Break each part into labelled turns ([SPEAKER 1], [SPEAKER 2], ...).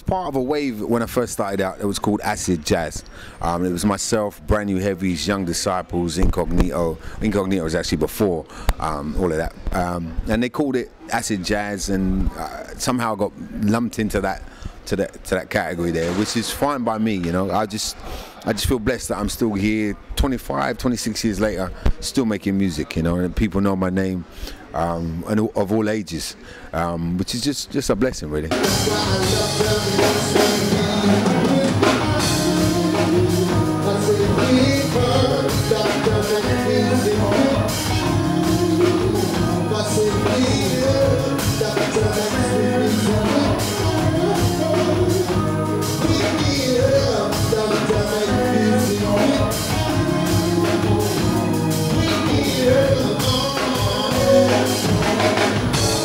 [SPEAKER 1] was part of a wave when I first started out. It was called acid jazz. It was myself, Brand New Heavies, Young Disciples, Incognito. Incognito was actually before all of that, and they called it acid jazz, and somehow got lumped into that category there, which is fine by me. You know, I just feel blessed that I'm still here 25, 26 years later, still making music, you know, and people know my name, and of all ages, which is just a blessing, really.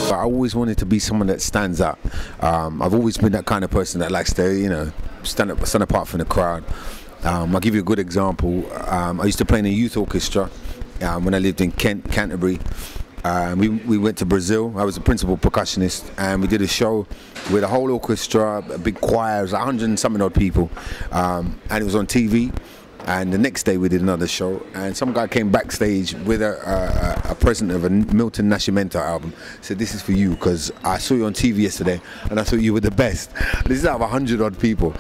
[SPEAKER 1] I always wanted to be someone that stands out. I've always been that kind of person that likes to, you know, stand apart from the crowd. I'll give you a good example. I used to play in a youth orchestra when I lived in Canterbury. We went to Brazil. I was the principal percussionist, and we did a show with a whole orchestra, a big choir. It was 100 and something odd people, and it was on TV. And the next day we did another show, and some guy came backstage with a present of a Milton Nascimento album. Said, "This is for you, because I saw you on TV yesterday and I thought you were the best." This is out of 100 odd people.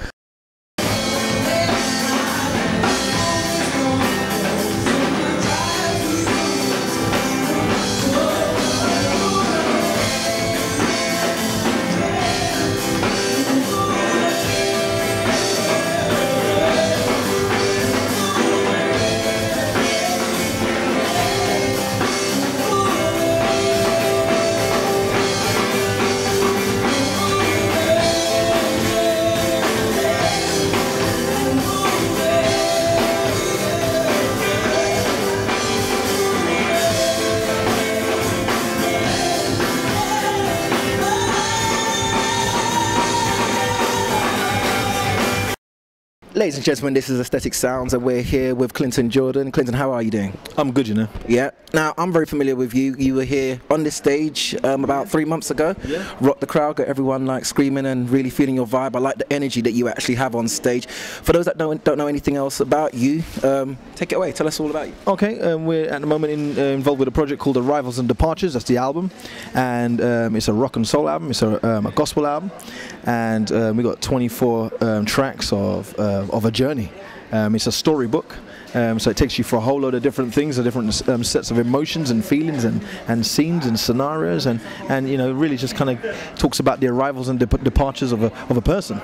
[SPEAKER 2] Ladies and gentlemen, this is Aesthetic Sounds, and we're here with Clinton Jordan. Clinton, how are you doing?
[SPEAKER 3] I'm good, you know.
[SPEAKER 2] Yeah. Now, I'm very familiar with you. You were here on this stage about 3 months ago.
[SPEAKER 3] Yeah.
[SPEAKER 2] Rocked the crowd, got everyone like screaming and really feeling your vibe. I like the energy that you actually have on stage. For those that don't know anything else about you, take it away. Tell us all about you.
[SPEAKER 3] Okay, we're at the moment involved with a project called Arrivals and Departures. That's the album, and it's a rock and soul album. It's a gospel album, and we got 24 tracks of a journey. It's a storybook, so it takes you for a whole load of different things, different sets of emotions and feelings and scenes and scenarios, and you know, really just kind of talks about the arrivals and departures of a person.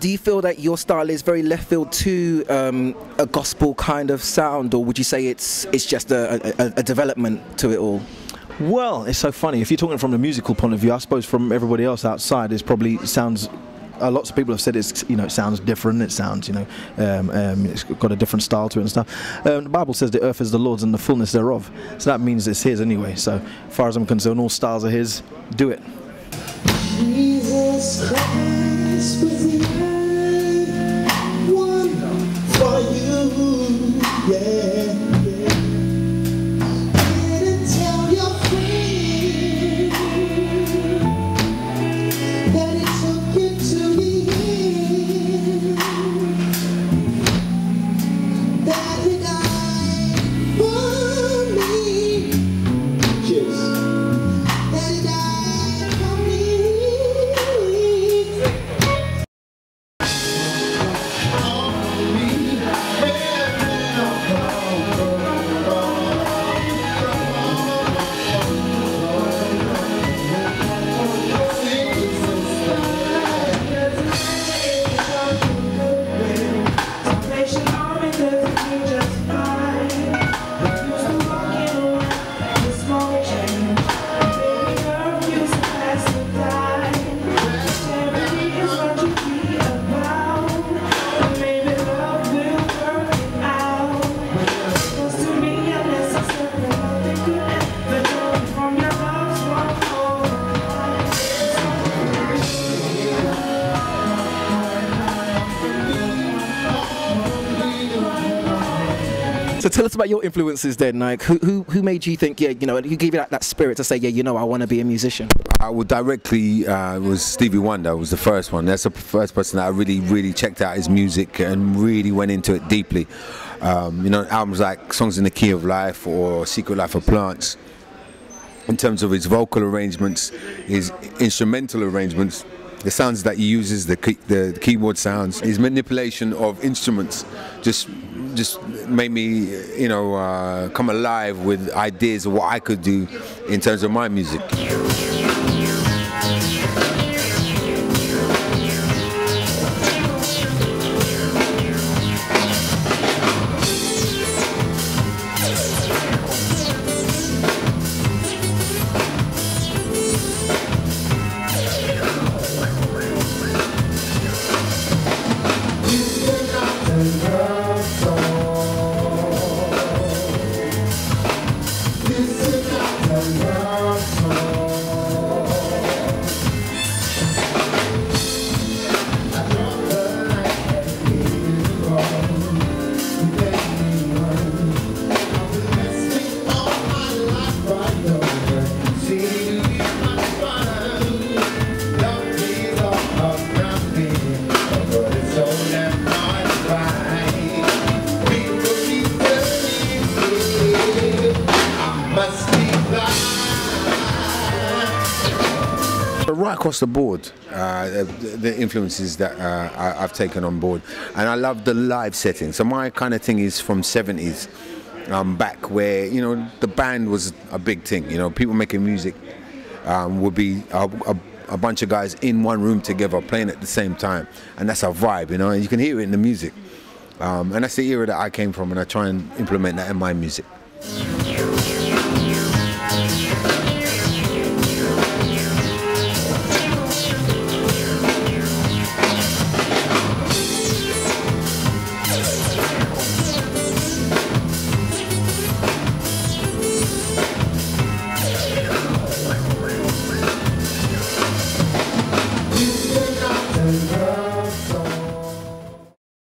[SPEAKER 2] Do you feel that your style is very left field to a gospel kind of sound, or would you say it's just a development to it all?
[SPEAKER 3] Well, it's so funny. If you're talking from the musical point of view, I suppose from everybody else outside, it probably sounds. Lots of people have said it's, you know, it sounds different. It sounds, you know, it's got a different style to it and stuff. The Bible says the earth is the Lord's and the fullness thereof. So that means it's His anyway. So, as far as I'm concerned, all styles are His. Do it.
[SPEAKER 4] Jesus Christ was the one for you, yeah.
[SPEAKER 2] So tell us about your influences then. Like, who made you think, yeah, you know, who gave you that spirit to say, yeah, you know, I want to be a musician?
[SPEAKER 1] I would directly was Stevie Wonder was the first one. That's the first person that I really checked out his music and really went into it deeply. You know, albums like Songs in the Key of Life or Secret Life of Plants. In terms of his vocal arrangements, his instrumental arrangements, the sounds that he uses, the keyboard sounds, his manipulation of instruments, just made me, you know, come alive with ideas of what I could do in terms of my music. Right across the board, the influences that I've taken on board, and I love the live setting. So my kind of thing is from 70s, back where, you know, the band was a big thing. You know, people making music would be a bunch of guys in one room together playing at the same time, and that's a vibe, you know, and you can hear it in the music. And that's the era that I came from, and I try and implement that in my music.